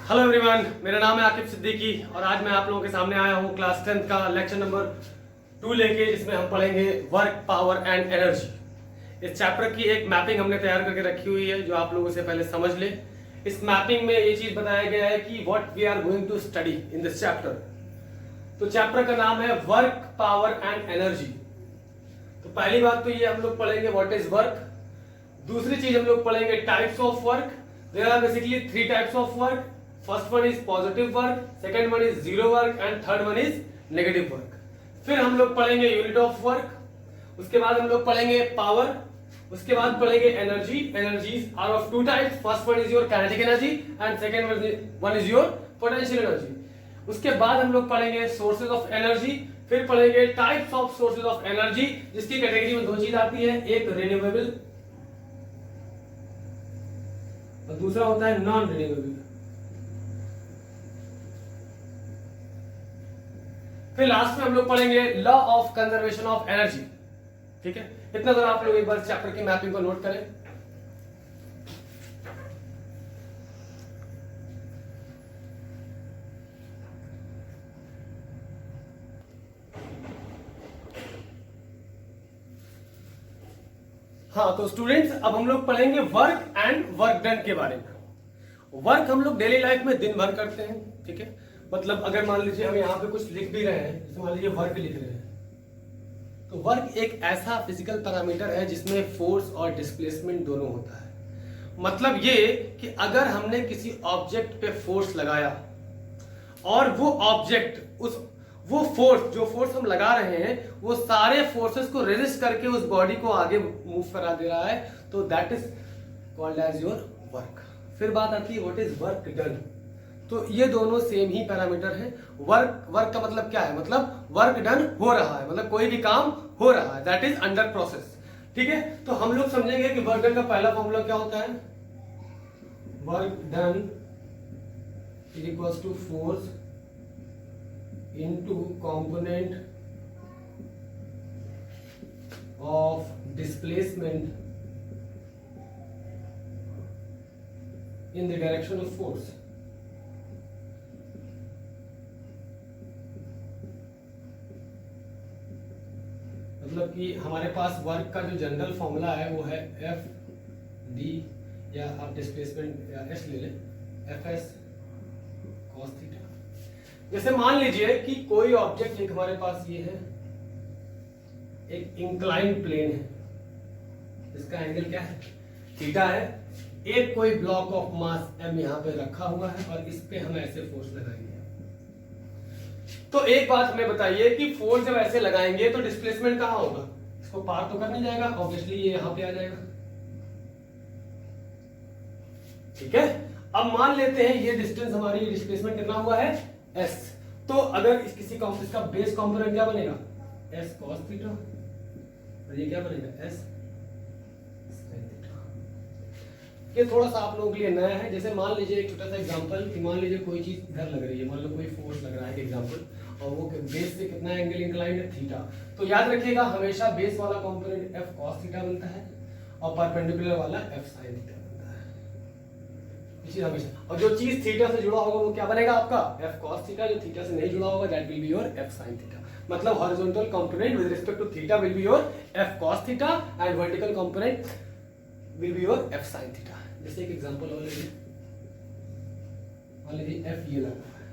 Hello everyone, मेरा नाम है आकिब सिद्दीकी और आज मैं आप लोगों के सामने आया हूँ क्लास 10 का लेक्चर नंबर 2 लेके, जिसमें हम पढ़ेंगे वर्क, पावर एंड एनर्जी। इस चैप्टर की एक मैपिंग हमने तैयार करके रखी हुई है जो आप लोगों से पहले समझ ले। इस मैपिंग में ये चीज बताया गया है कि what we are going to study in this chapter. तो चैप्टर का नाम है वर्क, पावर एंड एनर्जी। तो पहली बात तो ये हम लोग पढ़ेंगे व्हाट इज वर्क। दूसरी चीज हम लोग पढ़ेंगे types of work. There are basically 3 types of work. First one is positive work, second one is zero work and third one is negative work. फिर हम लोग पढ़ेंगे यूनिट ऑफ वर्क, उसके बाद हम लोग पढ़ेंगे पावर, उसके बाद पढ़ेंगे energy. Energies are of 2 types, first one is your kinetic energy and second one is your potential energy. उसके बाद हम लोग पढ़ेंगे सोर्सेज ऑफ एनर्जी, फिर पढ़ेंगे types of sources of energy, जिसकी कैटेगरी में 2 चीज आती है, एक रिन्यूएबल और दूसरा होता है नॉन रिन्यूएबल। फिर लास्ट में हम लोग पढ़ेंगे law of conservation of energy. ठीक है, इतना जरा आप लोग एक बार चैप्टर की मैपिंग को नोट करें। हाँ, तो स्टूडेंट्स अब हम लोग पढ़ेंगे वर्क एंड वर्क डन के बारे में। वर्क हम लोग डेली लाइफ में दिन भर करते हैं। ठीक है, मतलब अगर मान लीजिए हम यहाँ पे कुछ लिख भी रहे हैं, जैसे मान लीजिए वर्क लिख रहे हैं, तो वर्क एक ऐसा फिजिकल पैरामीटर है जिसमें फोर्स और डिस्प्लेसमेंट दोनों होता है। मतलब ये कि अगर हमने किसी ऑब्जेक्ट पे फोर्स लगाया और वो ऑब्जेक्ट वो फोर्स जो फोर्स हम लगा रहे हैं वो सारे फोर्सेस को रेजिस्ट करके उस बॉडी को आगे मूव करा दे रहा है, तो that is called as your work. फिर बात आती है व्हाट इज वर्क डन। तो ये दोनों सेम ही पैरामीटर हैं। वर्क का मतलब क्या है? मतलब वर्क डन हो रहा है, मतलब कोई भी काम हो रहा है, दैट इज अंडर प्रोसेस। ठीक है, तो हम लोग समझेंगे कि वर्क डन का पहला फॉर्मूला क्या होता है। Work done is equals to force into component of displacement in the direction of force। मतलब कि हमारे पास वर्क का जो जनरल फॉर्मूला है वो है एफ डी, या आप डिस्प्लेसमेंट या एस ले लें, एफ एस कॉस थीटा। जैसे मान लीजिए कि कोई ऑब्जेक्ट एक हमारे पास ये है, एक इंक्लाइंड प्लेन है, इसका एंगल क्या है? थीटा है। एक कोई ब्लॉक ऑफ मास एम यहाँ पे रखा हुआ है और इस पे हम ऐसे फोर्स लगाएंगे। तो एक बात हमें बताइए कि फोर्स जब ऐसे लगाएंगे तो डिस्प्लेसमेंट कहाँ होगा? इसको पार तो कर नहीं जाएगा, ऑब्वियसली ये यहाँ पे आ जाएगा। ठीक है, अब मान लेते हैं ये डिस्टेंस हमारी डिस्प्लेसमेंट कितना हुआ है? S। तो अगर इसका बेस कंपोनेंट क्या बनेगा? S cos थीटा, और ये क्या बनेगा? S sin theta. ये थोड़ा सा आप लोगों के लिए नया है। जैसे मान लीजिए एक छोटा सा एग्जांपल कि मान लीजिए कोई चीज इधर लग रही है, मान लो कोई फोर्स लग रहा है एग्जांपल, और वो बेस से कितना एंगल इंक्लाइंड है? थीटा। तो याद रखिएगा हमेशा बेस वाला कंपोनेंट F cos थीटा बनता है और परपेंडिकुलर वाला F sin थीटा। और जो चीज थीटा से जुड़ा होगा वो क्या बनेगा आपका? F cos theta. जो थीटा से नहीं जुड़ा होगा that will be your F sin theta. मतलब horizontal component with respect to theta will be your F cos theta and vertical component will be your F sin theta. जैसे एक example और लीजिए, मान लीजिए F ये लगा है,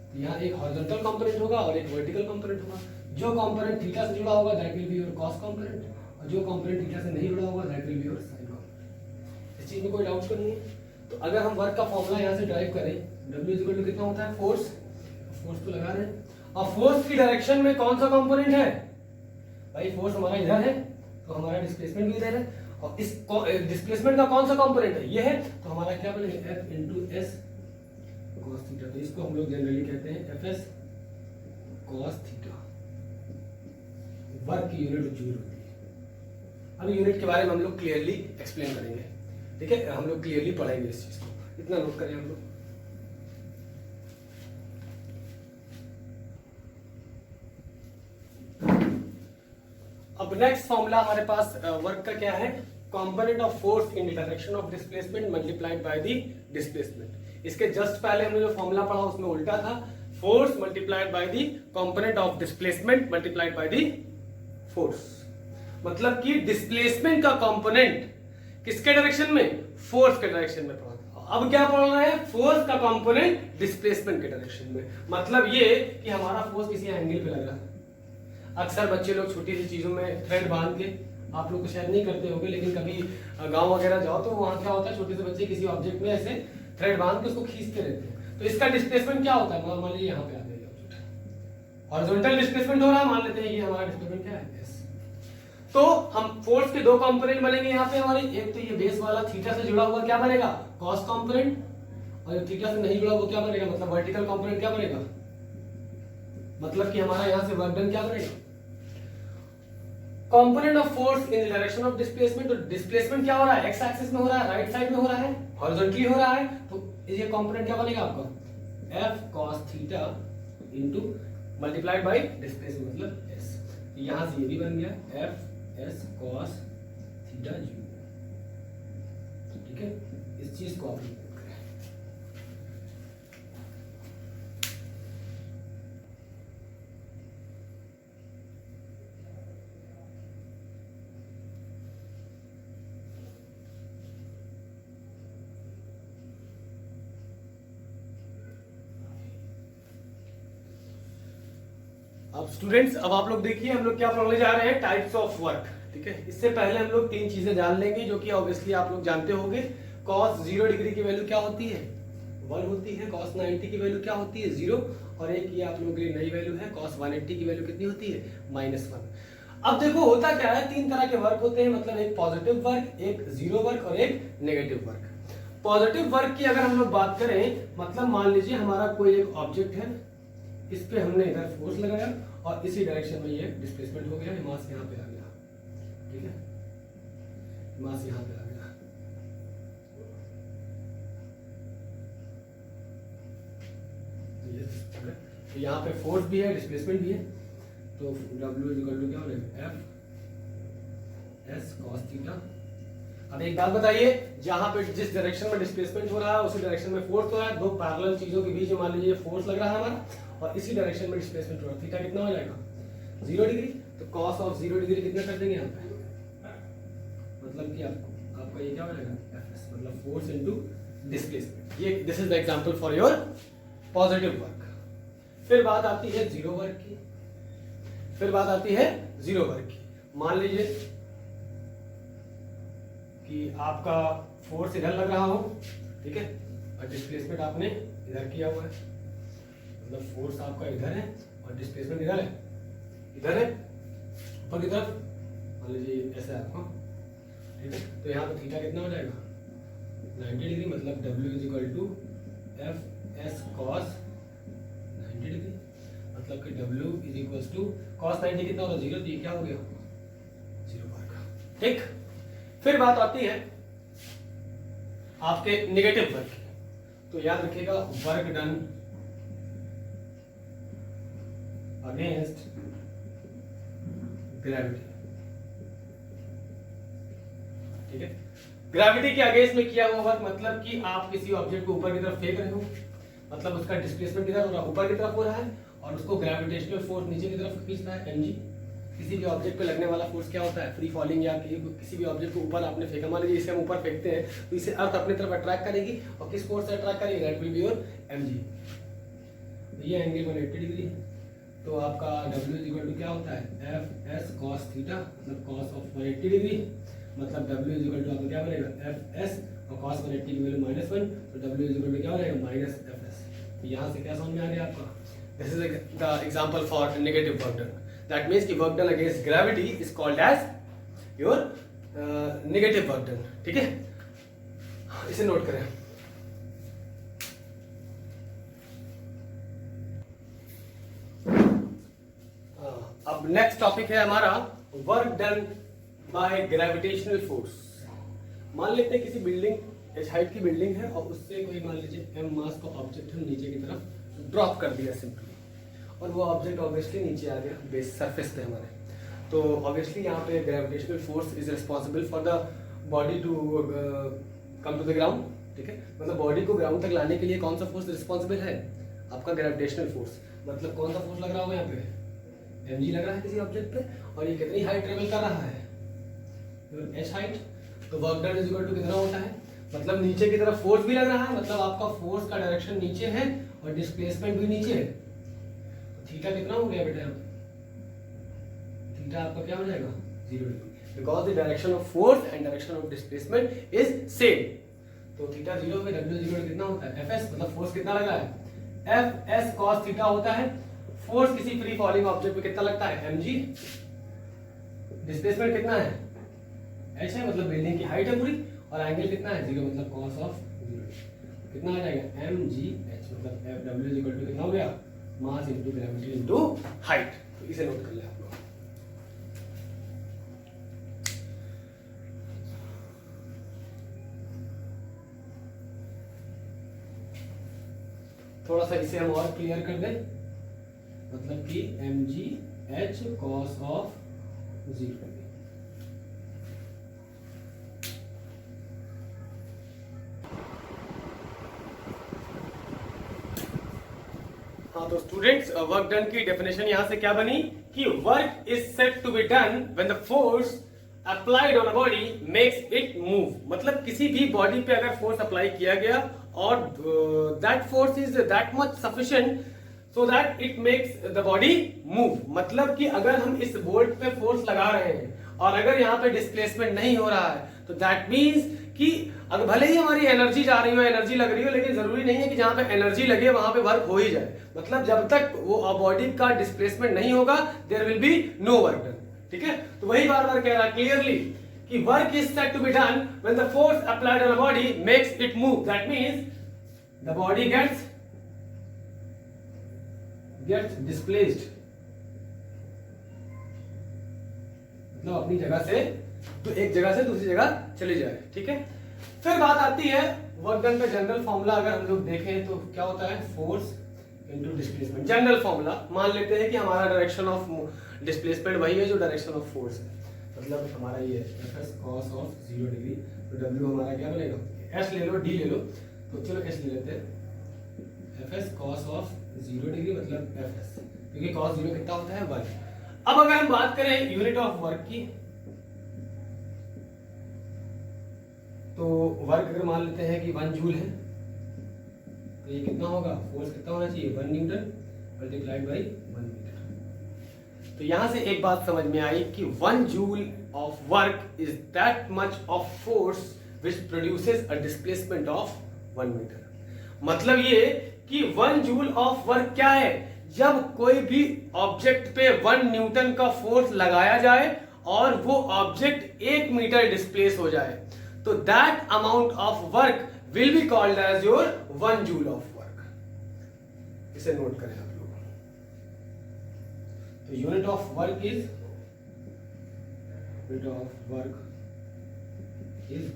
तो यहाँ एक हॉरिजॉन्टल कंपोनेंट होगा और एक वर्टिकल कंपोनेंट होगा। जो कंपोनेंट थीटा से जुड़ा होगा that will be your cos component, और जो कंपोनेंट थीटा से नहीं जुड़ा होगा that will be your sin component. इस चीज में कोई डाउट नहीं है। तो अगर हम वर्क का फॉर्मूला यहाँ से ड्राइव करें, W इक्वल टू कितना होता है? फोर्स। फोर्स तो लगा रहे हैं, और फोर्स की डायरेक्शन में कौन सा कंपोनेंट है? भाई फोर्स हमारा इधर है तो हमारा डिस्प्लेसमेंट भी इधर है, और इस डिस्प्लेसमेंट का कौन सा कंपोनेंट है? ये है, तो हमारा क्या बनेगा? F into S cos theta. तो इसको हम लोग जनरली कहते हैं F S cos theta. Work की यूनिट जूल होती है। अब यूनिट के बारे में हम लोग क्लियरली एक्सप्लेन करेंगे। ठीक है, हम लोग क्लियरली पढ़ेंगे इस चीज को, इतना नोट करें हम लोग। अब नेक्स्ट फॉर्मूला हमारे पास वर्क का क्या है? Component of force in the direction of displacement multiplied by the displacement. इसके जस्ट पहले हमने जो फॉर्मूला पढ़ा उसमें उल्टा था, force multiplied by the component of displacement multiplied by the force. मतलब कि डिस्प्लेसमेंट का कंपोनेंट किसके डायरेक्शन में, फोर्स के डायरेक्शन में पढ़ा था। अब क्या पढ़ रहे हैं, फोर्स का कंपोनेंट डिस्प्लेसमेंट के डायरेक्शन में। मतलब ये कि हमारा फोर्स किसी एंगल पे लग रहा है। अक्सर बच्चे लोग छोटी सी चीजों में थ्रेड बांध के, आप लोग तो शायद नहीं करते होंगे, लेकिन कभी गांव वगैरह जाओ तो वहां क्या होता है, छोटे से बच्चे किसी ऑब्जेक्ट में ऐसे थ्रेड बांध के उसको खींचते रहते हैं। तो इसका डिस्प्लेसमेंट क्या होता है, मान लीजिए यहाँ पे आ गया ऑब्जेक्ट, हॉरिजॉन्टल डिस्प्लेसमेंट हो रहा है, मान लेते हैं कि हमारा डिस्प्लेसमेंट क्या है, एस। तो हम फोर्स के दो कंपोनेंट बनेंगे यहाँ पे हमारे, एक तो ये बेस वाला थीटा से जुड़ा हुआ क्या बनेगा, कॉस कंपोनेंट, और थीटा से नहीं जुड़ा हुआ क्या बनेगा, मतलब वर्टिकल कंपोनेंट क्या बनेगा, मतलब कि हमारा यहाँ से वर्क डन क्या बनेगा, component of force in direction of displacement. तो डिस्प्लेसमेंट क्या हो रहा है, एक्स एक्सिस में हो रहा है, राइट साइड में हो रहा है, हॉरिजॉन्टली हो रहा है, तो ये कंपोनेंट क्या बनेगा आपका, F cos theta into multiplied by displacement मतलब एस। यहां से ये भी बन गया एफ एस कॉस थीटा जी। ठीक है, इस चीज को आप अब स्टूडेंट्स, अब आप लोग देखिए हम लोग क्या पढ़ने जा रहे हैं, टाइप्स ऑफ वर्क। ठीक है, इससे पहले हम लोग तीन चीजें जान लेंगे जो कि ऑब्वियसली आप लोग जानते होंगे। cos 0 डिग्री की वैल्यू क्या होती है, 1 होती है। cos 90 की वैल्यू क्या होती है, 0। और एक ये आप लोगों के लिए नई वैल्यू है, cos 180 की वैल्यू कितनी होती है, -1। अब देखो होता क्या है, तीन तरह के वर्क होते हैं, मतलब एक पॉजिटिव वर्क, एक जीरो वर्क और एक नेगेटिव वर्क। पॉजिटिव वर्क की अगर हम लोग बात करें, मतलब मान लीजिए हमारा कोई एक ऑब्जेक्ट है, इस पे हमने इधर फोर्स लगाया और इसी डायरेक्शन में ये डिस्प्लेसमेंट हो गया, मास यहाँ पे आ गया। ठीक है, मास यहाँ पे आ गया। तो यहाँ पे फोर्स भी है, डिस्प्लेसमेंट भी है, तो W इक्वल टू क्या हो जाएगा, F S cos थीटा। अब एक बात बताइए, जहां पे जिस डायरेक्शन में डिस्प्लेसमेंट हो रहा है उसी डायरेक्शन में फोर्स हो रहा है, दो पैरेलल चीजों के बीच में मान लीजिए फोर्स लग रहा है हमारा और इसी डायरेक्शन में डिस्प्लेसमेंट हो रहा है, थीटा कितना हो जाएगा, 0 डिग्री। तो cos ऑफ 0 डिग्री कितना कर देंगे यहाँ पे, मतलब कि आपका ये क्या हो जाएगा, Fs, मतलब फोर्स इनटू डिस्प्लेसमेंट। ये this is the example for your positive work. फिर बात आती है जीरो वर्क की, फिर बात आती है जीरो वर्क की। मान लीजिए कि आपका फोर्स इधर लग रहा हो, ठीक है, और डिस्प्लेसमेंट आपने इधर किया हुआ है, मतलब फोर्स आपका इधर है और डिस्प्लेसमेंट इधर है, इधर है ऊपर की तरफ, मान लीजिए ऐसा है आपका। ठीक है, तो यहाँ पे थीटा कितना हो जाएगा, 90 डिग्री, मतलब W is equal to F S cos 90 degree, मतलब कि W is equal to cos 90 कितना होगा, 0। तो ये क्या हो गया, 0 वर्क। ठीक, फिर बात आती है आपके नेगेटिव वर्क की। तो याद रखिएगा, वर्क डन अगेंस्ट ग्रेविटी। ठीक है, ग्रेविटी के अगेंस्ट में किया हुआ वर्क, मतलब कि आप किसी ऑब्जेक्ट को ऊपर की तरफ फेंक रहे हो, मतलब उसका डिस्प्लेसमेंट इधर हो रहा है, ऊपर की तरफ हो रहा है, और उसको ग्रेविटेशनल फोर्स नीचे की तरफ खींच रहा है, mg। किसी भी ऑब्जेक्ट पे लगने वाला फोर्स क्या होता है, फ्री फॉलिंग, या किसी भी ऑब्जेक्ट को ऊपर आपने फेंका, मान लीजिए इसे हम ऊपर फेंकते हैं तो इसे अर्थ अपनी तरफ अट्रैक्ट करेगी, और किस फोर्स से अट्रैक्ट करेगी, that will be your mg। ये एंगल 180 डिग्री है, तो आपका W इज इक्वल टू क्या होता है, एफ एस कॉस थीटा, मतलब कॉस ऑफ 180 डिग्री, मतलब W इज इक्वल टू आपका क्या बनेगा, एफ एस, और कॉस 180 की वैल्यू -1, तो W इज इक्वल टू क्या हो जाएगा, -fs। तो यहाँ से क्या समझ में आ गया आपका, this is the example for negative work done. That means कि work done against gravity is called as your negative work done. ठीक है, इसे नोट करें। अब नेक्स्ट टॉपिक है हमारा work done by gravitational force. मान लेते हैं किसी बिल्डिंग, एच हाइट की बिल्डिंग है, और उससे कोई मान लीजिए m मास का ऑब्जेक्ट हम नीचे की तरफ ड्रॉप कर दिया सिंपली, और वो ऑब्जेक्ट ऑब्वियसली नीचे आ गया बेस सरफेस पे हमारे। तो ऑब्वियसली यहाँ पे gravitational force is responsible for the body to come to the ground, ठीक है, मतलब बॉडी को ग्राउंड तक लाने के लिए कौन सा फोर्स रिस्पॉन्सिबल है? आपका ग्रेविटेशनल फोर्स। मतलब कौन सा फोर्स लग रहा होगा यहाँ पे? mg लग रहा है किसी ऑब्जेक्ट पे, और ये कितनी हाइट ट्रेवल कर रहा है? h height. तो work done is equal to कितना होता है? मतलब नीचे की तरफ फोर्स भी लग रहा है, मतलब आपका फोर्स का डायरेक्शन नीचे है और डिस्प्लेसमेंट भी नीचे है। तो थीटा कितना हो गया बेटा? थीटा आपका क्या हो जाएगा? 0 degree, because the direction of force and direction of displacement is same. तो थीटा 0 में w इक्वल कितना होता है? fs, मतलब फोर्स कितना लग रहा है? fs cos थीटा होता है। फोर्स किसी फ्री फॉलिंग ऑब्जेक्ट पे कितना लगता है? mg। डिस्प्लेसमेंट कितना है? h है, मतलब बिल्डिंग की हाइट है पूरी, और एंगल कितना है? 0, मतलब cos ऑफ 0। कितना आ जाएगा? mgh, मतलब w इक्वल टू कितना हो गया? Mass into gravity into height. तो इसे नोट कर ले आप लोग। थोड़ा सा इसे हम और क्लियर कर दें, मतलब कि mgh cos ऑफ 0। हाँ, तो स्टूडेंट्स वर्क डन की डेफिनेशन यहां से क्या बनी कि work is said to be done when the force applied on a body makes it move. मतलब किसी भी बॉडी पे अगर फोर्स अप्लाई किया गया और that force is that much sufficient so that it makes the body move. मतलब कि अगर हम इस बोल्ट पे फोर्स लगा रहे हैं और अगर यहाँ पे डिस्प्लेसमेंट नहीं हो रहा है, तो दैट मीन्स कि अगर भले ही हमारी एनर्जी जा रही हो, एनर्जी लग रही हो, लेकिन जरूरी नहीं है कि जहां पे एनर्जी लगे वहां पे वर्क हो ही जाए। मतलब जब तक वो बॉडी का डिस्प्लेसमेंट नहीं होगा, there will be no work done. ठीक है, तो वही बार बार कह रहा है क्लियरली कि work is said to be done when the force applied on a body makes it move. That means the body gets displaced, मतलब अपनी जगह से, तो एक जगह से दूसरी जगह चली जाए। ठीक है, फिर बात आती है वर्क डन का जनरल फॉर्मूला। अगर हम लोग देखें तो क्या होता है? Force into displacement. General formula मान लेते हैं कि हमारा डायरेक्शन ऑफ डिस्प्लेसमेंट वही है जो डायरेक्शन ऑफ फोर्स है, मतलब हमारा ये fs cos ऑफ 0 डिग्री। तो w हमारा क्या बनेगा? s ले लो, d ले लो, तो चलो s ले लेते हैं। fs cos ऑफ 0 डिग्री मतलब fs, क्योंकि cos 0 कितना होता है? 1। अब अगर हम बात करें यूनिट ऑफ वर्क की, तो वर्क अगर मान लेते हैं कि 1 जूल है, तो ये कितना होगा? फोर्स कितना होना चाहिए? 1 न्यूटन मल्टीप्लाइड बाई 1 मीटर। तो यहां से एक बात समझ में आई कि 1 joule of work is that much of force which produces a displacement of 1 metre. मतलब ये कि 1 जूल ऑफ वर्क क्या है? जब कोई भी ऑब्जेक्ट पे 1 न्यूटन का फोर्स लगाया जाए और वो ऑब्जेक्ट 1 मीटर डिस्प्लेस हो जाए, तो that amount of work will be called as your 1 joule of work. इसे नोट करें आप लोग। तो unit of work is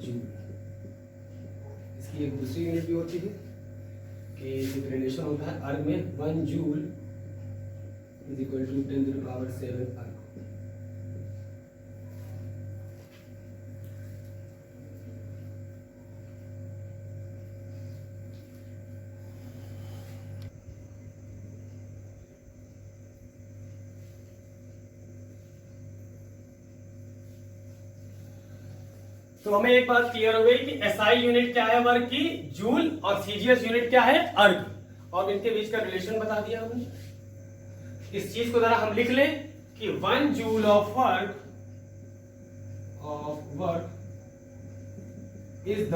joule. इसकी एक दूसरी यूनिट भी होती है कि एक रिलेशन होता है अर्ग में, 1 joule is equal to 10 to the power 7 erg. तो हमें एक बात क्लियर हो गई कि एसआई यूनिट क्या है वर्क की? जूल, और सीजीएस यूनिट क्या है? अर्ग। और इनके बीच का रिलेशन बता दिया हमने। इस चीज को जरा हम लिख लें कि 1 joule of work is the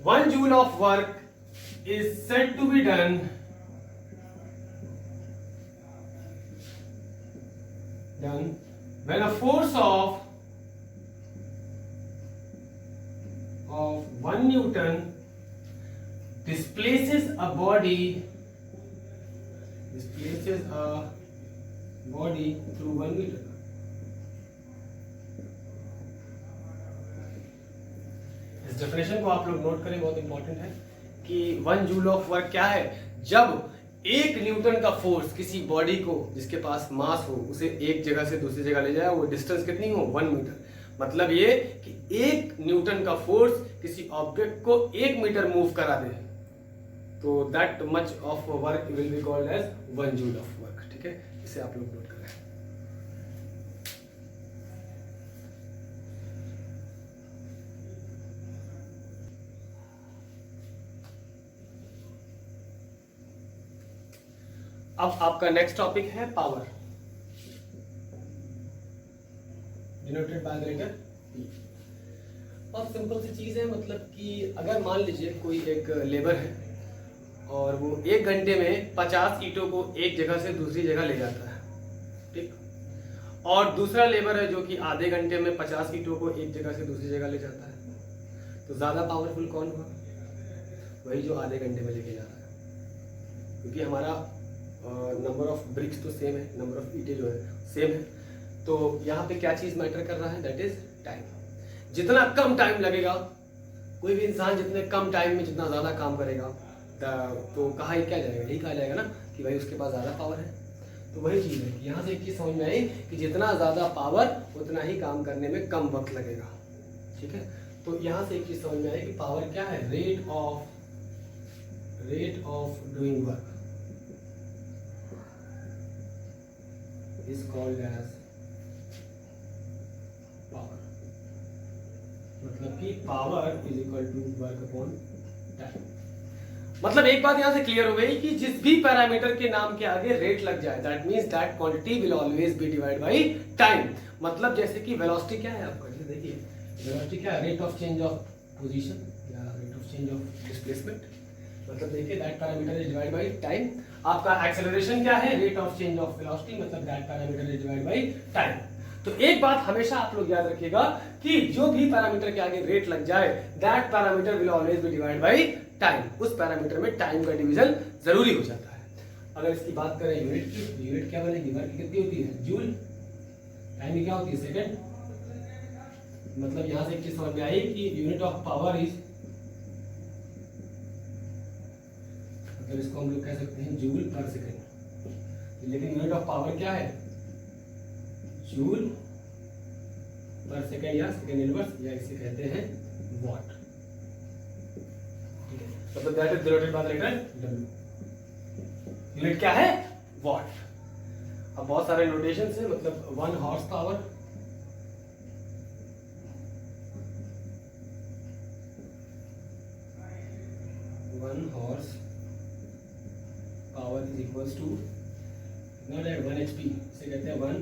1 joule of work is said to be done when a force of 1 Newton displaces a body through 1 meter. इस डेफिनेशन को आप लोग नोट करें, बहुत इंपॉर्टेंट है कि 1 जूल ऑफ वर्क क्या है? जब 1 न्यूटन का फोर्स किसी बॉडी को जिसके पास मास हो उसे एक जगह से दूसरी जगह ले जाए, वो डिस्टेंस कितनी हो 1 मीटर। मतलब ये कि 1 न्यूटन का फोर्स किसी ऑब्जेक्ट को 1 मीटर मूव करा दे, तो that much of work will be called as 1 joule of work. ठीक है, इसे आप लोग नोट करें। अब आपका नेक्स्ट टॉपिक है power, denoted by the letter P। बहुत सिंपल सी चीज है, मतलब कि अगर मान लीजिए कोई एक लेबर है और वो 1 घंटे में 50 ईंटों को एक जगह से दूसरी जगह ले जाता है, ठीक, और दूसरा लेबर है जो कि आधे घंटे में 50 ईंटों को एक जगह से दूसरी जगह ले जाता है, तो ज्यादा पावरफुल कौन हुआ? वही जो आधे घंटे में लेके जा रहा है, क्योंकि हमारा नंबर ऑफ ब्रिक्स तो सेम है, नंबर ऑफ ईंटें जो है सेम है। तो यहाँ पे क्या चीज मैटर कर रहा है? That is time. जितना कम टाइम लगेगा, कोई भी इंसान जितने कम टाइम में जितना ज्यादा काम करेगा, तो कहा क्या जाएगा? यही कहा जाएगा ना कि भाई उसके पास ज्यादा पावर है। तो वही चीज है कि यहाँ से एक चीज समझ में आई कि जितना ज्यादा पावर उतना ही काम करने में कम वक्त लगेगा। ठीक है, तो यहाँ से एक चीज समझ में आई कि पावर क्या है? Rate of doing work is called as power। मतलब कि power is equal to work upon time। मतलब एक बात यहां से क्लियर हो गई कि जिस भी पैरामीटर के नाम के आगे रेट लग जाए, that means that quantity will always be divide by time. मतलब जैसे कि वेलोसिटी क्या है आपका, जैसे देखिए वेलोसिटी क्या है? Rate of change of position या rate of change of displacement. मतलब देखिए that parameter is divide by time. आपका एक्सेलरेशन क्या है? Rate of change of velocity, मतलब that parameter is divide by time. तो एक बात हमेशा आप लोग याद रखिएगा कि जो भी पैरामीटर के आगे रेट लग जाए, that parameter will always be divide by time. उस पैरामीटर में टाइम का डिवीजन जरूरी हो जाता है। अगर इसकी बात करें यूनिट की, यूनिट क्या बनेगी? वर्क कितनी होती है? जूल। टाइम क्या होती है? सेकंड। मतलब यहां से एक चीज समझ में आई कि यूनिट ऑफ पावर इज, मतलब इसको हम लोग कह सकते हैं जूल पर सेकंड। लेकिन यूनिट ऑफ पावर क्या है? जूल पर सेकंड या सेकंड इनवर्स, या इसे कहते हैं वॉट। ठीक है, मतलब that is denoted by the letter W। Unit क्या है? वॉट। अब बहुत सारे नोटेशंस हैं, मतलब 1 horse power, power is equals to not at 1 HP, इसे कहते हैं 1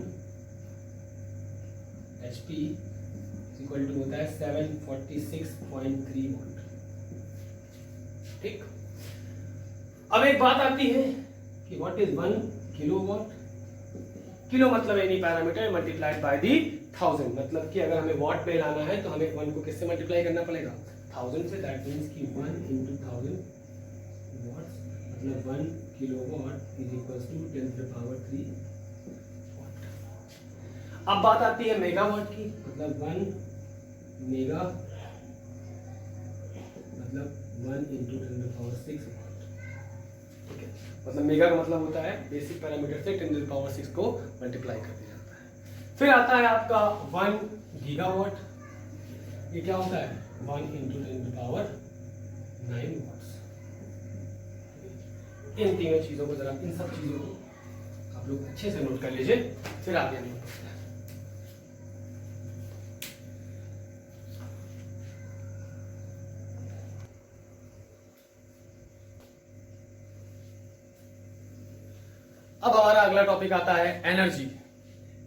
HP इक्वल टू होता है 746.3 वोल्ट। ठीक, अब एक बात आती है कि व्हाट इज 1 किलोवाट। किलो मतलब any parameter multiplied by the 1000। मतलब कि अगर हमें वॉट पे लाना है तो हमें 1 को किससे मल्टीप्लाई करना पड़ेगा? 1000 से। दैट मींस कि 1 into 1000 वॉट्स, मतलब 1 kilowatt is equals to 10 to the power 3 watt. अब बात आती है मेगावाट की, मतलब 1 मेगा मतलब 1 into 10 to the power 6 वाट। ठीक है, मतलब मेगा का मतलब होता है बेसिक पैरामीटर से 10 to the power 6 को मल्टीप्लाई कर दिया जाता है। फिर आता है आपका 1 गीगावाट। ये क्या होता है? 1 into 10 to the power 9 watts. इन तीनों चीजों को जरा, इन सब चीजों को आप लोग अच्छे से नोट कर लीजिए, फिर आगे नोट करते हैं। अब हमारा अगला टॉपिक आता है एनर्जी।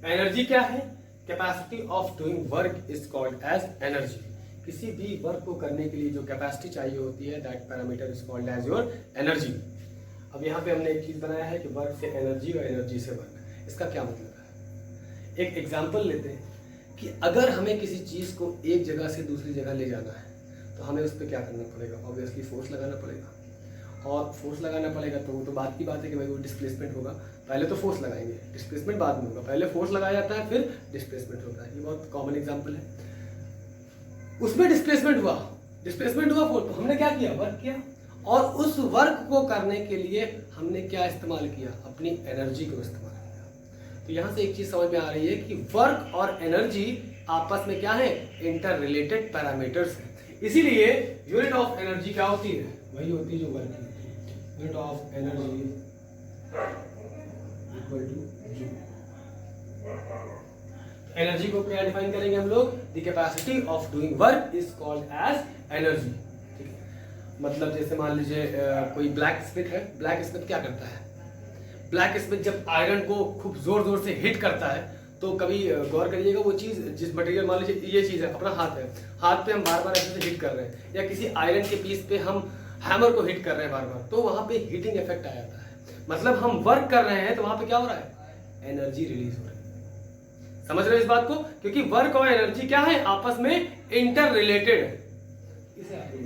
एनर्जी क्या है? Capacity of doing work is called as energy. किसी भी वर्क को करने के लिए जो कैपेसिटी चाहिए होती है, that parameter is called as your energy. अब यहाँ पे हमने एक चीज बनाया है कि वर्क से एनर्जी और एनर्जी से वर्क। इसका क्या मतलब है? एक एग्जांपल लेते हैं कि अगर हमें किसी चीज को एक जगह से दूसरी जगह ले जाना है तो हमें उस पर क्या करना पड़ेगा? ऑब्वियसली फोर्स लगाना पड़ेगा। और फोर्स लगाना पड़ेगा तो वो तो बात की बात है कि भाई वो डिस्प्लेसमेंट होगा। पहले तो फोर्स लगाएंगे, डिस्प्लेसमेंट बाद में होगा। पहले फोर्स लगाया जाता है, फिर डिस्प्लेसमेंट होता है। ये बहुत कॉमन एग्जांपल है। उसमें डिस्प्लेसमेंट हुआ फोर्स, तो हमने क्या किया? वर्क किया। और उस वर्क को करने के लिए हमने क्या इस्तेमाल किया, अपनी एनर्जी को इस्तेमाल किया। तो यहां से एक चीज समझ में आ रही है कि वर्क और एनर्जी आपस में क्या है, इंटर रिलेटेड पैरामीटर्स है। इसीलिए यूनिट ऑफ एनर्जी क्या होती है, वही होती है जो वर्क की होती है। Unit of energy equal to joule. Energy को क्या डिफाइन करेंगे हम लोग, the capacity of doing work is called as energy. ठीक है, मतलब जैसे मान लीजिए कोई ब्लैक स्मिथ है, ब्लैक स्मिथ क्या करता है, ब्लैक स्मिथ जब आयरन को खूब जोर जोर से हिट करता है, तो कभी गौर करिएगा वो चीज, जिस मटेरियल, मान लीजिए ये चीज है, अपना हाथ है, हाथ पे हम बार बार ऐसे से हिट कर रहे हैं, या किसी आयरन के पीस पे हम हैमर को हिट कर रहे हैं बार बार, तो वहां पे हीटिंग इफेक्ट आ जाता है। मतलब हम वर्क कर रहे हैं तो वहां पे क्या हो रहा है, एनर्जी रिलीज हो रही है। समझ रहे हो इस बात को, क्योंकि वर्क और एनर्जी क्या है, आपस में इंटर रिलेटेड है। इसे आप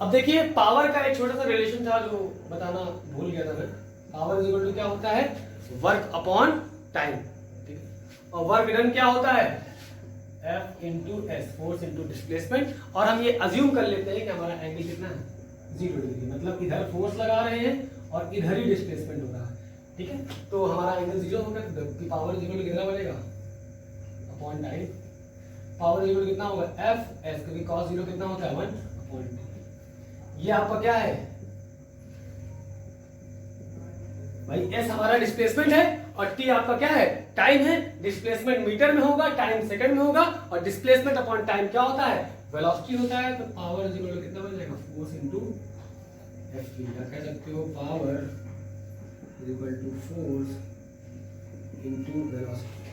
अब देखिए, पावर का एक छोटा सा रिलेशन था जो बताना भूल गया था मैं। पावर इज इक्वल टू क्या होता है, वर्क अपॉन टाइम। ठीक है, और वर्क डन क्या होता है, F into S, force into displacement. और हम ये अज्यूम कर लेते हैं कि हमारा एंगल कितना है, 0 डिग्री, मतलब इधर फोर्स लगा रहे हैं और इधर ही डिस्प्लेसमेंट हो रहा है। ठीक है, तो हमारा एंगल 0 होगा, तो पावर इज इक्वल टू कितना बनेगा, upon time. Power is equal to कितना होगा, F S, क्योंकि cos 0 कितना होता है, 1 अपॉन 2। ये आपका क्या है भाई, एस हमारा डिस्प्लेसमेंट है और टी आपका क्या है, टाइम है। डिस्प्लेसमेंट मीटर में होगा, टाइम सेकंड में होगा, और डिस्प्लेसमेंट अपॉन टाइम क्या होता है, वेलोसिटी होता है। तो पावर इज इक्वल टू कितना बन जाएगा, फोर्स इनटू एफ वी, या कह सकते हो power is equal to force into velocity.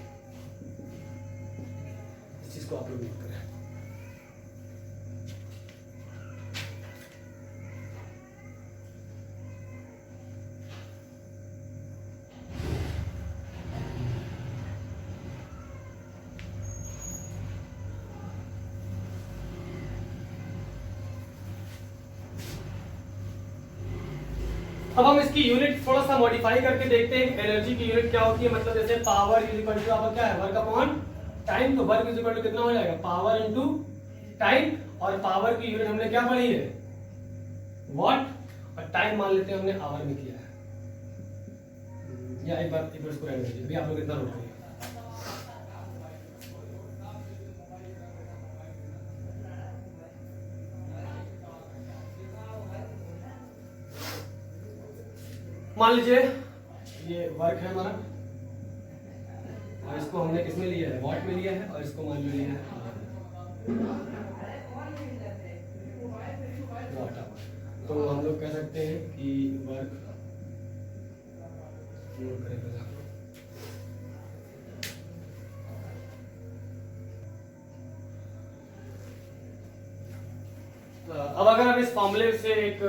इस चीज को आप लोग नोट करें। अब हम इसकी यूनिट थोड़ा सा मॉडिफाई करके देखते हैं। एनर्जी की यूनिट क्या होती है, मतलब जैसे पावर इज इक्वल टू आपका क्या है, वर्क अपॉन टाइम। तो वर्क इज इक्वल टू कितना हो जाएगा, पावर इनटू टाइम। और पावर की यूनिट हमने क्या पढ़ी है, वॉट, और टाइम मान लेते हैं हमने आवर में किया है। या एक बार इसको रहने दीजिए, अभी आप लोग इतना नोट करिए। मान लीजिए ये वर्क है हमारा, और इसको हमने किसमें लिया है, वॉट में लिया है, और इसको मान लो लिया है वॉट आवर। तो हम लोग कह सकते हैं कि वर्क करेंगे। अब अगर हम इस फॉर्मूले से एक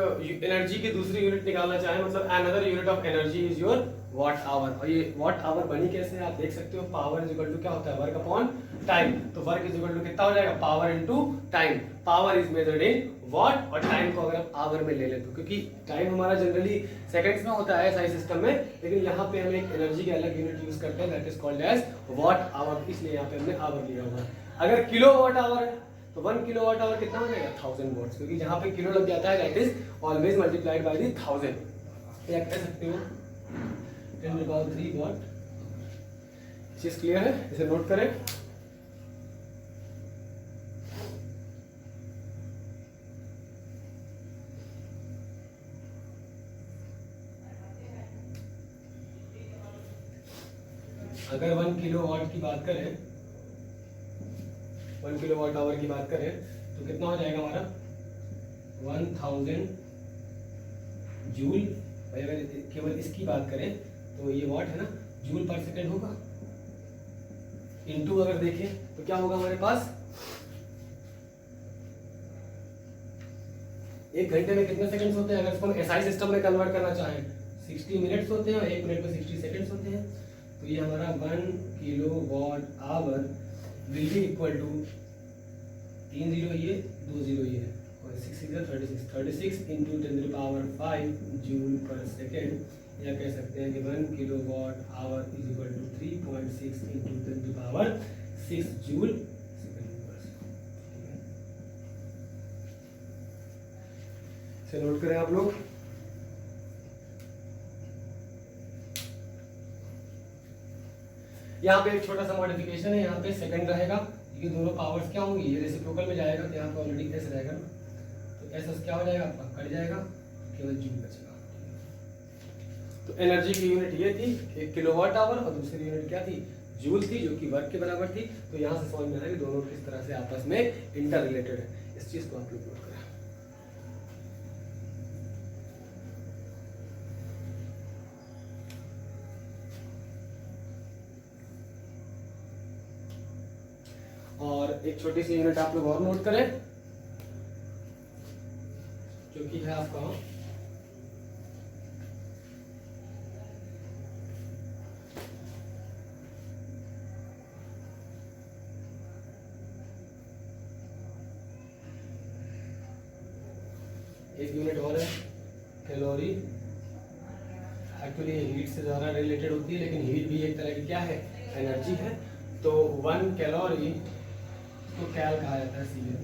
एनर्जी की दूसरी यूनिट निकालना चाहें, मतलब another unit of energy is your watt hour. और ये वॉट आवर बनी कैसे है, आप देख सकते हो, पावर इज इक्वल टू क्या होता है, वर्क अपॉन टाइम। तो वर्क इज इक्वल टू कितना हो जाएगा, power into time. Power is measured in what, और टाइम को अगर आप आवर में ले लें तो, क्योंकि टाइम हमारा जनरली सेकंड्स में होता है SI सिस्टम में, लेकिन यहाँ पे हम एक एनर्जी की अलग यूनिट यूज करते हैं, that is called as watt hour, इसलिए यहाँ पे हमने आवर लिया हुआ है। अगर किलो वॉट आवर है तो 1 किलो वाट आवर कितना हो जाएगा, 1000 वॉट्स, क्योंकि जहां पे किलो लग जाता है that is always multiplied by the 1000, या कह सकते हो 10⁻³ वॉट। चीज क्लियर है, इसे नोट करें। अगर 1 किलो वाट की बात करें, 1 किलो वाट आवर की बात करें तो कितना हो जाएगा हमारा, 1000 जूल। भाई अगर केवल इसकी बात करें तो ये वाट है ना, जूल पर सेकंड होगा, इनटू अगर देखें तो क्या होगा हमारे पास, एक घंटे में कितने सेकंड्स होते हैं, अगर इसको SI सिस्टम में कन्वर्ट करना चाहें 60 मिनट्स होते हैं, और 1 मिनट में 60 सेकंड्स होते हैं। तो ये हमारा 1 kilo watt hour will be equal to 3 0 ये 2 0 ये, और 6 6 36 36 इंटू 10⁻⁵ जूल पर सेकेंड या कह सकते हैं कि 1 kilowatt hour is equal to 3.6 into 10 to power 6 joule second inverse. से नोट करें आप लोग। यहाँ पे एक छोटा सा मॉडिफिकेशन है, यहाँ पे सेकंड रहेगा, ये दोनों पावर्स क्या होंगी, ये रेसिप्रोकल में जाएगा तो यहाँ पे ऑलरेडी एस रहेगा ना, तो एस क्या हो जाएगा आपका, कट जाएगा, केवल जूल बचेगा। तो एनर्जी की यूनिट ये थी 1 किलोवाट आवर और दूसरी यूनिट क्या थी, जूल थी, जो कि वर्क के बराबर थी। तो यहाँ से समझ में आया कि दोनों किस तरह से आपस में इंटर रिलेटेड है। इस चीज को आप लोग नोट करें। और एक छोटी सी यूनिट आप लोग और नोट करें, जो कि है आपका एक यूनिट और है कैलोरी। एक्चुअली हीट से ज़्यादा रिलेटेड होती है, लेकिन हीट भी एक तरह की क्या है, एनर्जी है। तो 1 कैलोरी तो कैल कहा जाता है सीधे,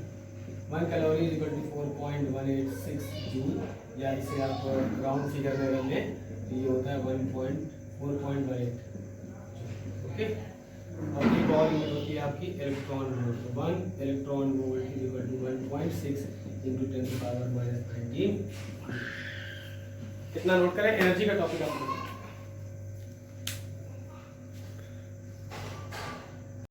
1 calorie is equal to 4.186 joule, या इसे आप राउंड फिगर में अगर लें तो ये होता है 4.18। ओके, और एक और यूनिट होती है आपकी इलेक्ट्रॉन वोल्ट। तो 1 electron volt is equal to 1.6 into 10 to power -19। कितना नोट करें, एनर्जी का टॉपिक आप